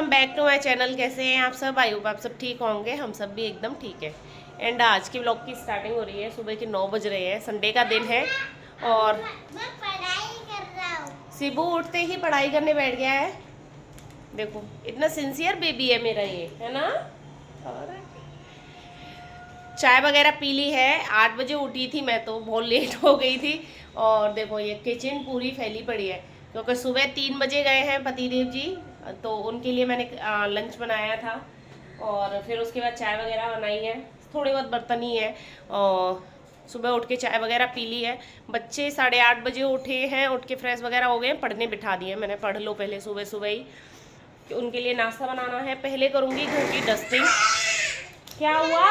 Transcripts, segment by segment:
Welcome back to my channel. कैसे हैं आप सब? आई होप आप सब ठीक होंगे। हम सब भी एकदम ठीक है। एंड आज की व्लॉग की स्टार्टिंग हो रही है। सुबह के 9 बज रहे हैं। संडे का दिन है और मैं पढ़ाई कर रहा हूँ। शिबू उठते ही पढ़ाई करने बैठ गया है। देखो इतना सिंसियर बेबी है मेरा, ये है ना। और चाय वगैरह पी ली है। 8 बजे उठी थी मैं, तो बहुत लेट हो गई थी। और देखो ये किचन पूरी फैली पड़ी है क्योंकि सुबह 3 बजे गए हैं पतिदेव जी, तो उनके लिए मैंने लंच बनाया था और फिर उसके बाद चाय वगैरह बनाई है। थोड़े बहुत बर्तन ही है और सुबह उठ के चाय वगैरह पी ली है। बच्चे 8:30 बजे उठे हैं, उठ के फ्रेश वगैरह हो गए, पढ़ने बिठा दिए मैंने। पढ़ लो पहले सुबह सुबह ही, कि उनके लिए नाश्ता बनाना है। पहले करूँगी घर की डस्टिंग। क्या हुआ?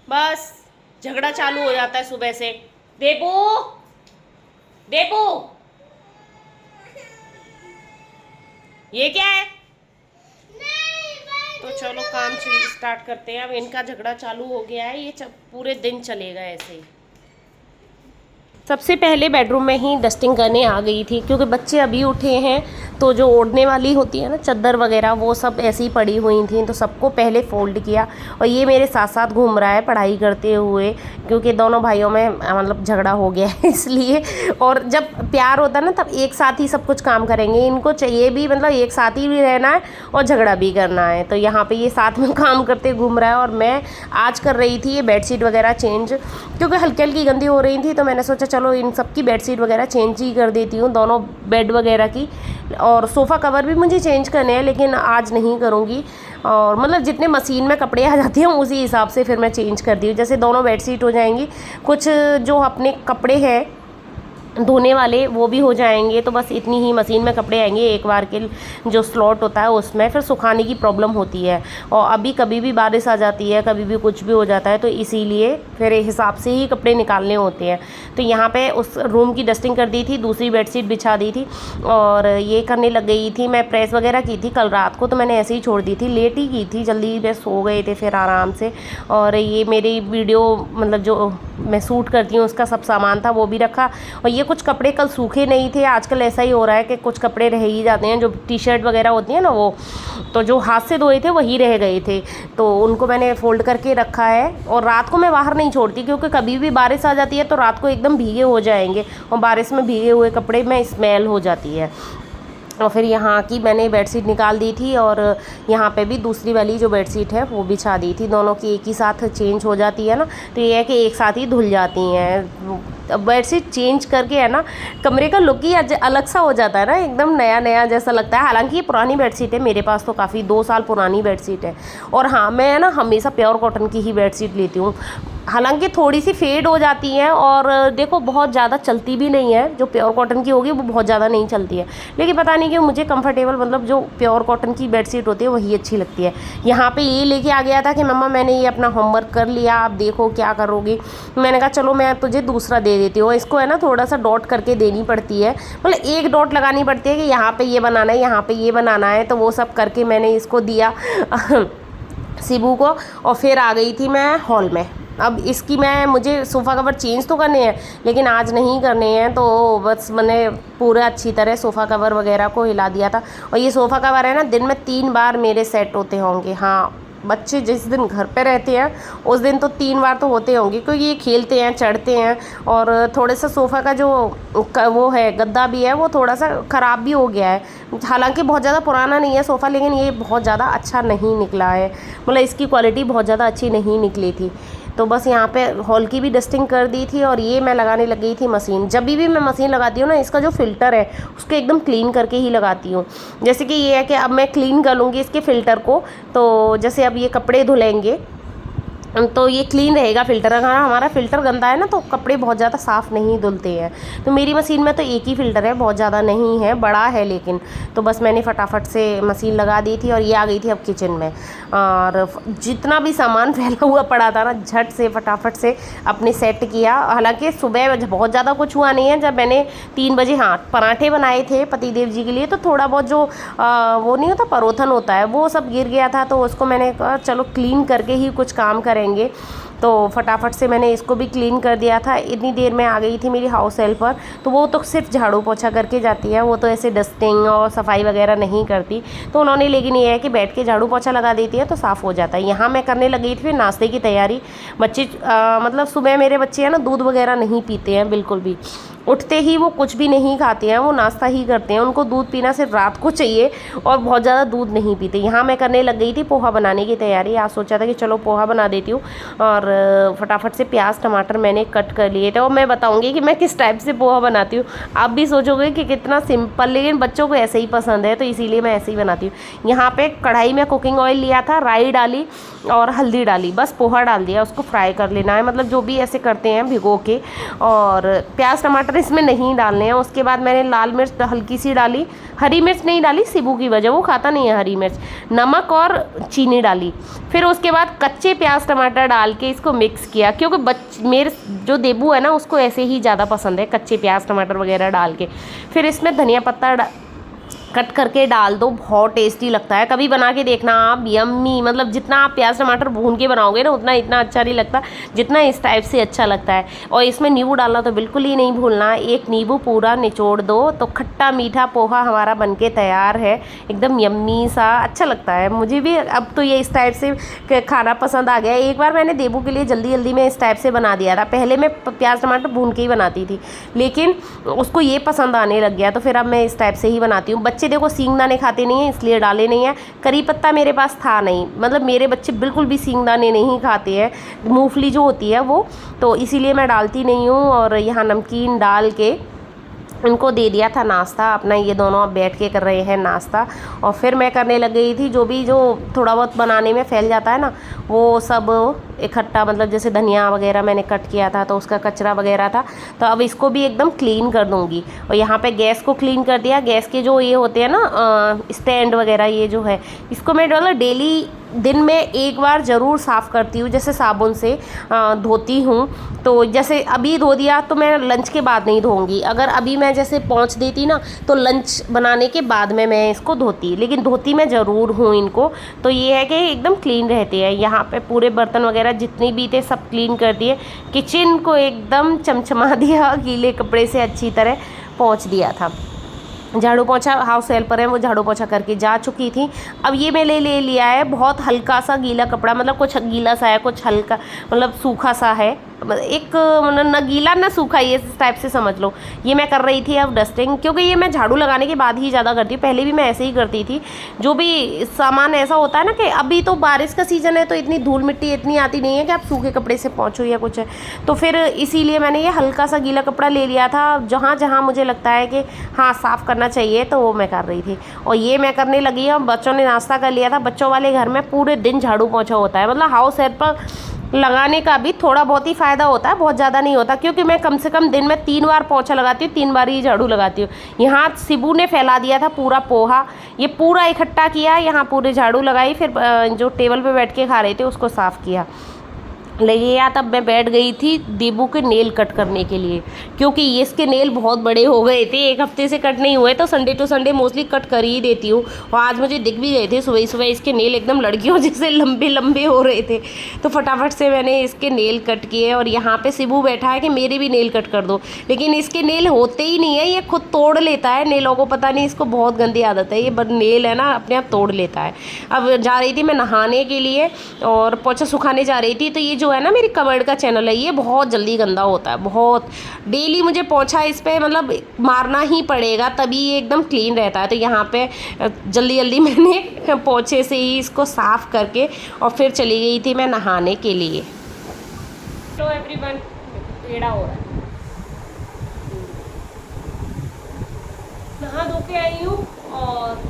बस झगड़ा चालू हो जाता है सुबह से। देबू देबू, ये क्या है? तो चलो काम स्टार्ट करते हैं। अब इनका झगड़ा चालू हो गया है, ये पूरे दिन चलेगा ऐसे ही। सबसे पहले बेडरूम में ही डस्टिंग करने आ गई थी क्योंकि बच्चे अभी उठे हैं, तो जो ओढ़ने वाली होती है ना चादर वगैरह, वो सब ऐसी पड़ी हुई थी, तो सबको पहले फोल्ड किया। और ये मेरे साथ साथ घूम रहा है पढ़ाई करते हुए, क्योंकि दोनों भाइयों में मतलब झगड़ा हो गया है इसलिए। और जब प्यार होता है ना तब एक साथ ही सब कुछ काम करेंगे। इनको चाहिए भी मतलब एक साथ ही भी रहना है और झगड़ा भी करना है। तो यहाँ पर ये साथ में काम करते घूम रहा है और मैं आज कर रही थी ये बेडशीट वगैरह चेंज, क्योंकि हल्की हल्की गंदी हो रही थी। तो मैंने सोचा चलो इन सब की बेडशीट वगैरह चेंज ही कर देती हूँ, दोनों बेड वगैरह की। और सोफ़ा कवर भी मुझे चेंज करने हैं, लेकिन आज नहीं करूँगी। और मतलब जितने मशीन में कपड़े आ जाते हैं उसी हिसाब से फिर मैं चेंज कर दी हूँ। जैसे दोनों बेडशीट हो जाएंगी, कुछ जो अपने कपड़े हैं धोने वाले वो भी हो जाएंगे, तो बस इतनी ही मशीन में कपड़े आएंगे एक बार के जो स्लॉट होता है उसमें। फिर सुखाने की प्रॉब्लम होती है और अभी कभी भी बारिश आ जाती है, कभी भी कुछ भी हो जाता है, तो इसीलिए फिर हिसाब से ही कपड़े निकालने होते हैं। तो यहाँ पे उस रूम की डस्टिंग कर दी थी, दूसरी बेडशीट बिछा दी थी और ये करने लग गई थी। मैं प्रेस वगैरह की थी कल रात को, तो मैंने ऐसे ही छोड़ दी थी, लेट ही की थी, जल्दी में सो गए थे फिर आराम से। और ये मेरी वीडियो मतलब जो मैं सूट करती हूँ उसका सब सामान था वो भी रखा। और ये कुछ कपड़े कल सूखे नहीं थे। आजकल ऐसा ही हो रहा है कि कुछ कपड़े रह ही जाते हैं, जो टी शर्ट वगैरह होती है ना, वो तो जो हाथ से धोए थे वही रह गए थे, तो उनको मैंने फ़ोल्ड करके रखा है। और रात को मैं बाहर नहीं छोड़ती क्योंकि कभी भी बारिश आ जाती है तो रात को एकदम भीगे हो जाएंगे और बारिश में भीगे हुए कपड़े में स्मेल हो जाती है। और फिर यहाँ की मैंने बेडशीट निकाल दी थी और यहाँ पे भी दूसरी वाली जो बेडशीट है वो बिछा दी थी। दोनों की एक ही साथ चेंज हो जाती है ना, तो ये है कि एक साथ ही धुल जाती हैं। बेडशीट चेंज करके है ना कमरे का लुक ही अलग सा हो जाता है ना, एकदम नया नया जैसा लगता है। हालांकि ये पुरानी बेडशीट है मेरे पास, तो काफ़ी 2 साल पुरानी बेडशीट है। और हाँ, मैं ना हमेशा प्योर कॉटन की ही बेडशीट लेती हूँ। हालांकि थोड़ी सी फेड हो जाती हैं और देखो बहुत ज़्यादा चलती भी नहीं है। जो प्योर कॉटन की होगी वो बहुत ज़्यादा नहीं चलती है, लेकिन पता नहीं क्यों मुझे कंफर्टेबल मतलब जो प्योर कॉटन की बेडशीट होती है वही अच्छी लगती है। यहाँ पे ये लेके आ गया था कि मम्मा मैंने ये अपना होमवर्क कर लिया, आप देखो क्या करोगी। मैंने कहा चलो मैं तुझे दूसरा दे देती हूँ। इसको है ना थोड़ा सा डॉट करके देनी पड़ती है, मतलब एक डॉट लगानी पड़ती है कि यहाँ पर ये बनाना है, यहाँ पर ये बनाना है। तो वो सब करके मैंने इसको दिया शिबू को और फिर आ गई थी मैं हॉल में। अब इसकी मुझे सोफ़ा कवर चेंज तो करने हैं लेकिन आज नहीं करने हैं, तो बस मैंने पूरा अच्छी तरह सोफ़ा कवर वगैरह को हिला दिया था। और ये सोफ़ा कवर है ना दिन में 3 बार मेरे सेट होते होंगे। हाँ, बच्चे जिस दिन घर पे रहते हैं उस दिन तो 3 बार तो होते होंगे, क्योंकि ये खेलते हैं चढ़ते हैं। और थोड़े सा सोफ़ा का जो वो है गद्दा भी है वो थोड़ा सा ख़राब भी हो गया है। हालांकि बहुत ज़्यादा पुराना नहीं है सोफ़ा, लेकिन ये बहुत ज़्यादा अच्छा नहीं निकला है, मतलब इसकी क्वालिटी बहुत ज़्यादा अच्छी नहीं निकली थी। तो बस यहाँ पे हॉल की भी डस्टिंग कर दी थी और ये मैं लगाने लग गई थी मशीन। जब भी मैं मशीन लगाती हूँ ना, इसका जो फ़िल्टर है उसको एकदम क्लीन करके ही लगाती हूँ। जैसे कि ये है कि अब मैं क्लीन कर लूँगी इसके फ़िल्टर को, तो जैसे अब ये कपड़े धुलेंगे तो ये क्लीन रहेगा फ़िल्टर। अगर हमारा फ़िल्टर गंदा है ना तो कपड़े बहुत ज़्यादा साफ़ नहीं धुलते हैं। तो मेरी मशीन में तो एक ही फ़िल्टर है, बहुत ज़्यादा नहीं है, बड़ा है लेकिन। तो बस मैंने फटाफट से मशीन लगा दी थी और ये आ गई थी अब किचन में। और जितना भी सामान फैला हुआ पड़ा था ना झट से फटाफट से अपने सेट किया। हालांकि सुबह बहुत ज़्यादा कुछ हुआ नहीं है। जब मैंने 3 बजे हाँ पराठे बनाए थे पतिदेव जी के लिए, तो थोड़ा बहुत जो वो नहीं होता परोथन होता है वो सब गिर गया था, तो उसको मैंने कहा चलो क्लीन करके ही कुछ काम करेंगे। तो फटाफट से मैंने इसको भी क्लीन कर दिया था। इतनी देर में आ गई थी मेरी हाउस हेल्पर, तो वो तो सिर्फ झाड़ू पोछा करके जाती है, वो तो ऐसे डस्टिंग और सफाई वगैरह नहीं करती। तो उन्होंने लेकिन ये है कि बैठ के झाड़ू पोछा लगा देती है तो साफ़ हो जाता है। यहाँ मैं करने लगी थी फिर नाश्ते की तैयारी। बच्चे मतलब सुबह मेरे बच्चे हैं ना दूध वगैरह नहीं पीते हैं बिल्कुल भी, उठते ही वो कुछ भी नहीं खाते हैं, वो नाश्ता ही करते हैं। उनको दूध पीना सिर्फ रात को चाहिए और बहुत ज़्यादा दूध नहीं पीते। यहाँ मैं करने लग गई थी पोहा बनाने की तैयारी। आज सोचा था कि चलो पोहा बना देती हूँ, और फटाफट से प्याज टमाटर मैंने कट कर लिए थे। और मैं बताऊँगी कि मैं किस टाइप से पोहा बनाती हूँ। आप भी सोचोगे कि कितना सिंपल, लेकिन बच्चों को ऐसे ही पसंद है तो इसीलिए मैं ऐसे ही बनाती हूँ। यहाँ पर कढ़ाई में कुकिंग ऑयल लिया था, राई डाली और हल्दी डाली, बस पोहा डाल दिया, उसको फ्राई कर लेना है, मतलब जो भी ऐसे करते हैं भिगो के। और प्याज टमाटर इसमें नहीं डालने हैं। उसके बाद मैंने लाल मिर्च हल्की सी डाली, हरी मिर्च नहीं डाली सिबू की वजह, वो खाता नहीं है हरी मिर्च, नमक और चीनी डाली। फिर उसके बाद कच्चे प्याज टमाटर डाल के इसको मिक्स किया, क्योंकि मेरे जो देबू है ना उसको ऐसे ही ज़्यादा पसंद है कच्चे प्याज टमाटर वगैरह डाल के। फिर इसमें धनिया पत्ता कट करके डाल दो, बहुत टेस्टी लगता है। कभी बना के देखना आप, यम्मी। मतलब जितना आप प्याज टमाटर भून के बनाओगे ना उतना इतना अच्छा नहीं लगता जितना इस टाइप से अच्छा लगता है। और इसमें नींबू डालना तो बिल्कुल ही नहीं भूलना, एक नींबू पूरा निचोड़ दो तो खट्टा मीठा पोहा हमारा बनके तैयार है। एकदम यम्मी सा अच्छा लगता है। मुझे भी अब तो ये इस टाइप से खाना पसंद आ गया है। एक बार मैंने देबू के लिए जल्दी जल्दी में इस टाइप से बना दिया था। पहले मैं प्याज टमाटर भून के ही बनाती थी, लेकिन उसको ये पसंद आने लग गया तो फिर अब मैं इस टाइप से ही बनाती हूँ। बच्चे देखो सींगदाने खाते नहीं है इसलिए डाले नहीं है। करी पत्ता मेरे पास था नहीं, मतलब मेरे बच्चे बिल्कुल भी सींगदाने नहीं खाते हैं, मूंगफली जो होती है वो, तो इसीलिए मैं डालती नहीं हूँ। और यहाँ नमकीन डाल के उनको दे दिया था नाश्ता अपना। ये दोनों अब बैठ के कर रहे हैं नाश्ता। और फिर मैं करने लग गई थी जो थोड़ा बहुत बनाने में फैल जाता है ना वो सब इकट्ठा, मतलब जैसे धनिया वगैरह मैंने कट किया था तो उसका कचरा वगैरह था, तो अब इसको भी एकदम क्लीन कर दूँगी। और यहाँ पे गैस को क्लीन कर दिया। गैस के जो ये होते हैं ना स्टैंड वगैरह, ये जो है इसको मैं डेली दिन में एक बार ज़रूर साफ़ करती हूँ, जैसे साबुन से धोती हूँ। तो जैसे अभी धो दिया तो मैं लंच के बाद नहीं धोऊंगी। अगर अभी मैं जैसे पोंछ देती ना तो लंच बनाने के बाद में मैं इसको धोती, लेकिन धोती मैं ज़रूर हूँ इनको। तो ये है कि एकदम क्लीन रहते हैं। यहाँ पे पूरे बर्तन वगैरह जितने भी थे सब क्लीन कर दिए। किचन को एकदम चमचमा दिया, गीले कपड़े से अच्छी तरह पोंछ दिया था। झाड़ू पोछा हाउस हेल्पर है, वो झाड़ू पोछा करके जा चुकी थी। अब ये मैं ले लिया है बहुत हल्का सा गीला कपड़ा, मतलब कुछ गीला सा है कुछ हल्का, मतलब सूखा सा है, एक न गीला न सूखा, ये इस टाइप से समझ लो। ये मैं कर रही थी अब डस्टिंग, क्योंकि ये मैं झाड़ू लगाने के बाद ही ज़्यादा करती हूँ। पहले भी मैं ऐसे ही करती थी। जो भी सामान ऐसा होता है ना कि अभी तो बारिश का सीज़न है तो इतनी धूल मिट्टी इतनी आती नहीं है कि आप सूखे कपड़े से पोंछो या कुछ है, तो फिर इसीलिए मैंने ये हल्का सा गीला कपड़ा ले लिया था। जहाँ जहाँ मुझे लगता है कि हाँ साफ़ करना चाहिए तो वो मैं कर रही थी। और ये मैं करने लगी हूँ। बच्चों ने नाश्ता कर लिया था। बच्चों वाले घर में पूरे दिन झाड़ू पोंछा होता है, मतलब हाउस हेल्पर लगाने का भी थोड़ा बहुत ही फ़ायदा होता है, बहुत ज़्यादा नहीं होता, क्योंकि मैं कम से कम दिन में 3 बार पोंछा लगाती हूँ, 3 बार ही झाड़ू लगाती हूँ। यहाँ सिबू ने फैला दिया था पूरा पोहा, ये पूरा इकट्ठा किया, यहाँ पूरे झाड़ू लगाई, फिर जो टेबल पे बैठ के खा रहे थे उसको साफ़ किया। लेकिन तब मैं बैठ गई थी देबू के नेल कट करने के लिए, क्योंकि ये इसके नेल बहुत बड़े हो गए थे, 1 हफ्ते से कट नहीं हुए, तो Sunday to Sunday mostly cut कर ही देती हूँ। और आज मुझे दिख भी गए थे सुबह सुबह इसके नेल एकदम लड़कियों जैसे लंबे लंबे हो रहे थे, तो फटाफट से मैंने इसके नेल कट किए। और यहाँ पे सिबू बैठा है कि मेरे भी नेल कट कर दो, लेकिन इसके नेल होते ही नहीं है, ये खुद तोड़ लेता है नेलों को, पता नहीं इसको बहुत गंदी आदत है, ये नेल है ना अपने आप तोड़ लेता है। अब जा रही थी मैं नहाने के लिए और पोछा सुखाने जा रही थी, तो ये जो है ना मेरी कबर्ड का चैनल है, ये बहुत जल्दी गंदा होता है, बहुत। डेली मुझे पोछा इस पे मतलब मारना ही पड़ेगा तभी ये एकदम क्लीन रहता है। तो यहाँ पे जल्दी जल्दी मैंने पोछे से ही इसको साफ़ करके और फिर चली गई थी मैं नहाने के लिए। तो एवरीवन टेढ़ा हो रहा है। नहा धो के आई हूँ और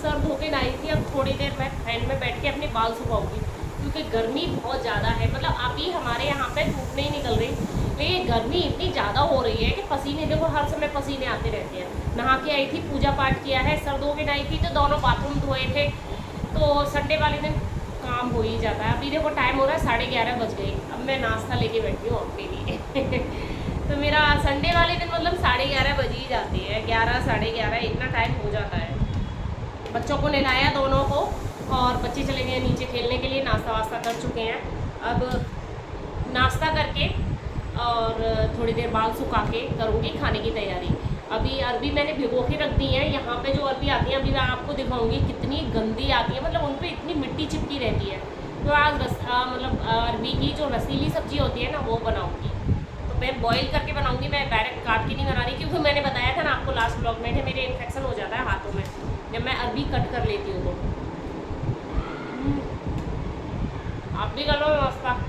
सर धो के नहाई थी। अब थोड़ी देर मैं फैन में बैठ के अपने बाल सुखाऊंगी, क्योंकि गर्मी बहुत ज़्यादा है। मतलब अभी हमारे यहाँ पे धूप नहीं निकल रही, लेकिन गर्मी इतनी ज़्यादा हो रही है कि पसीने, देखो हर समय पसीने आते रहते हैं। नहा के आई थी, पूजा पाठ किया है, सर धो के नहाई थी, तो दोनों बाथरूम धोए थे। तो संडे वाले दिन काम हो ही जाता है। अभी देखो टाइम हो रहा है 11:30 बज गए। अब मैं नाश्ता लेके बैठी हूँ अपने लिए तो मेरा संडे वाले दिन मतलब 11:30 बज ही जाती है, 11 11:30 इतना टाइम हो जाता है। बच्चों को नहलाया दोनों को, और बच्चे चले गए नीचे खेलने के लिए, नाश्ता वास्ता कर चुके हैं। अब नाश्ता करके और थोड़ी देर बाद सुखा के करूँगी खाने की तैयारी। अभी अरबी मैंने भिगो के रख दी है। यहाँ पे जो अरबी आती है अभी मैं आपको दिखाऊंगी कितनी गंदी आती है, मतलब उन पर इतनी मिट्टी चिपकी रहती है। तो आज मतलब अरबी की जो रसीली सब्जी होती है ना वो बनाऊंगी। तो मैं बॉईल करके बनाऊंगी, मैं डायरेक्ट काट के नहीं बना रही, क्योंकि मैंने बताया था ना आपको लास्ट ब्लॉग में कि मेरे इन्फेक्शन हो जाता है हाथों में जब मैं अरबी कट कर लेती हूँ। तो आप भी कर लो नाश्ता।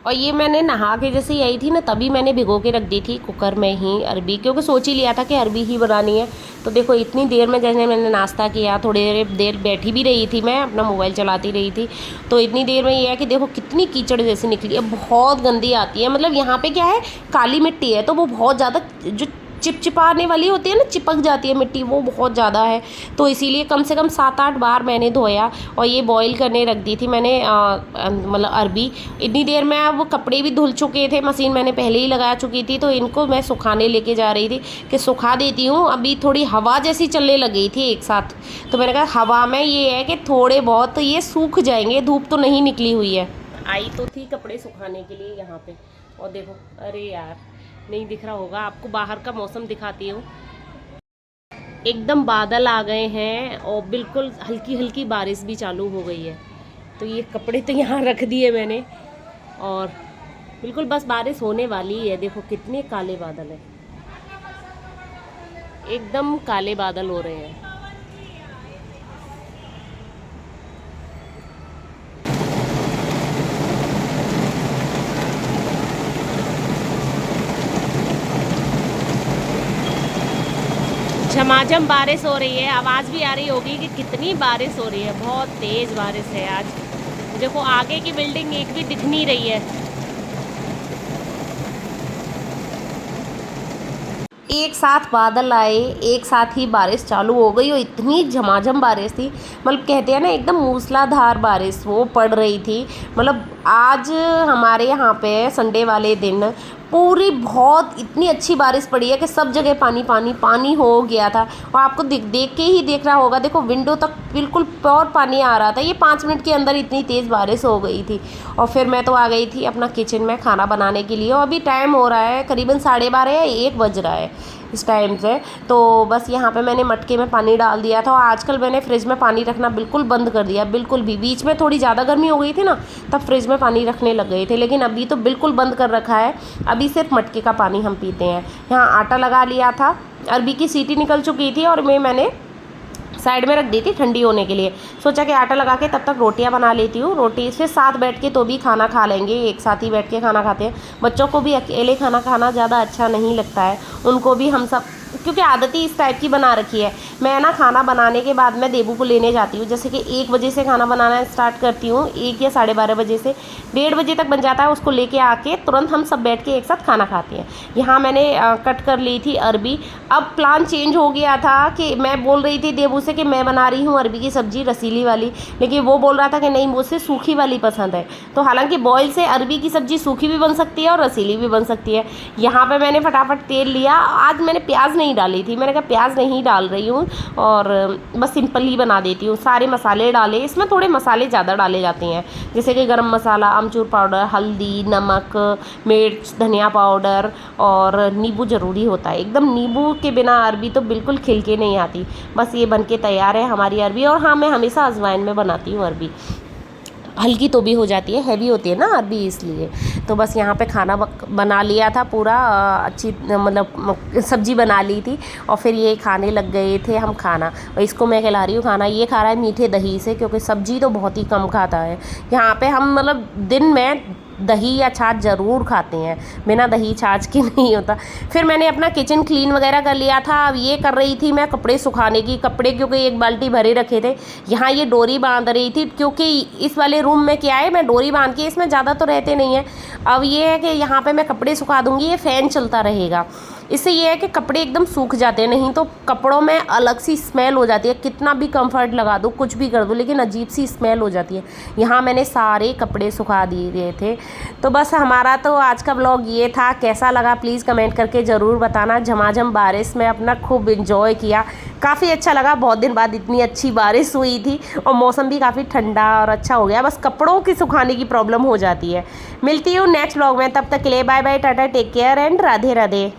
और ये मैंने नहा के जैसे ही आई थी ना तभी मैंने भिगो के रख दी थी कुकर में ही अरबी, क्योंकि सोच ही लिया था कि अरबी ही बनानी है। तो देखो इतनी देर में जैसे मैंने नाश्ता किया, थोड़ी देर बैठी भी रही थी, मैं अपना मोबाइल चलाती रही थी, तो इतनी देर में ये है कि देखो कितनी कीचड़ जैसी निकली है, बहुत गंदी आती है। मतलब यहाँ पे क्या है, काली मिट्टी है तो वो बहुत ज़्यादा जो चिपचिपाने वाली होती है ना, चिपक जाती है मिट्टी, वो बहुत ज़्यादा है। तो इसीलिए कम से कम 7-8 बार मैंने धोया और ये बॉईल करने रख दी थी मैंने मतलब अरबी। इतनी देर में अब कपड़े भी धुल चुके थे, मशीन मैंने पहले ही लगा चुकी थी, तो इनको मैं सुखाने लेके जा रही थी कि सुखा देती हूँ। अभी थोड़ी हवा जैसी चलने लगी थी एक साथ, तो मैंने कहा हवा में ये है कि थोड़े बहुत तो ये सूख जाएंगे, धूप तो नहीं निकली हुई है। आई तो थी कपड़े सुखाने के लिए यहाँ पे, और देखो अरे यार नहीं दिख रहा होगा आपको, बाहर का मौसम दिखाती हूँ। एकदम बादल आ गए हैं और बिल्कुल हल्की हल्की बारिश भी चालू हो गई है। तो ये कपड़े तो यहाँ रख दिए मैंने और बिल्कुल बस बारिश होने वाली है। देखो कितने काले बादल हैं, एकदम काले बादल हो रहे हैं। झमाझम बारिश हो रही है, आवाज़ भी आ रही होगी कि कितनी बारिश हो रही है, बहुत तेज़ बारिश है आज। देखो आगे की बिल्डिंग एक भी दिख नहीं रही है। एक साथ बादल आए, एक साथ ही बारिश चालू हो गई और इतनी झमाझम बारिश थी, मतलब कहते हैं ना एकदम मूसलाधार बारिश वो पड़ रही थी। मतलब आज हमारे यहाँ पे संडे वाले दिन पूरी बहुत इतनी अच्छी बारिश पड़ी है कि सब जगह पानी पानी पानी हो गया था। और आपको देख के ही देख रहा होगा, देखो विंडो तक बिल्कुल प्योर पानी आ रहा था। ये 5 मिनट के अंदर इतनी तेज़ बारिश हो गई थी। और फिर मैं तो आ गई थी अपना किचन में खाना बनाने के लिए। और अभी टाइम हो रहा है करीबन 12:30 या 1 बज रहा है इस टाइम से। तो बस यहाँ पे मैंने मटके में पानी डाल दिया था। और आजकल मैंने फ्रिज में पानी रखना बिल्कुल बंद कर दिया, बिल्कुल भी। बीच में थोड़ी ज़्यादा गर्मी हो गई थी ना, तब फ्रिज में पानी रखने लग गए थे, लेकिन अभी तो बिल्कुल बंद कर रखा है। अभी सिर्फ मटके का पानी हम पीते हैं। यहाँ आटा लगा लिया था, अरबी की सीटी निकल चुकी थी और मैंने साइड में रख दी थी ठंडी होने के लिए। सोचा कि आटा लगा के तब तक रोटियां बना लेती हूँ। रोटी से साथ बैठ के तो भी खाना खा लेंगे, एक साथ ही बैठ के खाना खाते हैं। बच्चों को भी अकेले खाना खाना ज़्यादा अच्छा नहीं लगता है, उनको भी हम सब क्योंकि आदत ही इस टाइप की बना रखी है। मैं ना खाना बनाने के बाद मैं देबू को लेने जाती हूँ, जैसे कि 1 बजे से खाना बनाना स्टार्ट करती हूँ, 1 या 12:30 बजे से 1:30 बजे तक बन जाता है। उसको लेके आके तुरंत हम सब बैठ के एक साथ खाना खाते हैं। यहाँ मैंने कट कर ली थी अरबी। अब प्लान चेंज हो गया था कि मैं बोल रही थी देबू से कि मैं बना रही हूँ अरबी की सब्ज़ी रसीली वाली, लेकिन वो बोल रहा था कि नहीं मुझसे सूखी वाली पसंद है। तो हालांकि बॉयल से अरबी की सब्ज़ी सूखी भी बन सकती है और रसीली भी बन सकती है। यहाँ पर मैंने फटाफट तेल लिया। आज मैंने प्याज नहीं डाली थी, मैंने कहा प्याज नहीं डाल रही हूँ और बस सिंपल ही बना देती हूँ। सारे मसाले डाले, इसमें थोड़े मसाले ज़्यादा डाले जाते हैं, जैसे कि गरम मसाला, अमचूर पाउडर, हल्दी, नमक, मिर्च, धनिया पाउडर और नींबू ज़रूरी होता है। एकदम नींबू के बिना अरबी तो बिल्कुल खिल के नहीं आती। बस ये बन के तैयार है हमारी अरबी। और हाँ, मैं हमेशा अजवाइन में बनाती हूँ अरबी, हल्की तो भी हो जाती है, हैवी होती है ना अरबी, इसलिए। तो बस यहाँ पे खाना बना लिया था पूरा, अच्छी मतलब सब्जी बना ली थी और फिर ये खाने लग गए थे हम खाना। और इसको मैं खिला रही हूँ खाना, ये खा रहा है मीठे दही से, क्योंकि सब्जी तो बहुत ही कम खाता है। यहाँ पे हम मतलब दिन में दही या छाछ ज़रूर खाते हैं, बिना दही छाछ के नहीं होता। फिर मैंने अपना किचन क्लीन वगैरह कर लिया था। अब ये कर रही थी मैं कपड़े सुखाने की, कपड़े क्योंकि 1 बाल्टी भरे रखे थे। यहाँ ये डोरी बांध रही थी, क्योंकि इस वाले रूम में क्या है, मैं डोरी बांध के, इसमें ज़्यादा तो रहते नहीं है। अब ये है कि यहाँ पे मैं कपड़े सुखा दूँगी, ये फ़ैन चलता रहेगा। इससे ये है कि कपड़े एकदम सूख जाते हैं, नहीं तो कपड़ों में अलग सी स्मेल हो जाती है। कितना भी कंफर्ट लगा दो, कुछ भी कर दो, लेकिन अजीब सी स्मेल हो जाती है। यहाँ मैंने सारे कपड़े सुखा दिए थे तो बस हमारा तो आज का व्लॉग ये था। कैसा लगा प्लीज़ कमेंट करके ज़रूर बताना। झमाझम बारिश में अपना खूब इंजॉय किया, काफ़ी अच्छा लगा। बहुत दिन बाद इतनी अच्छी बारिश हुई थी और मौसम भी काफ़ी ठंडा और अच्छा हो गया। बस कपड़ों की सुखाने की प्रॉब्लम हो जाती है। मिलती हूँ नेक्स्ट व्लॉग में, तब तक के लिए bye bye, tata, take care and Radhe Radhe.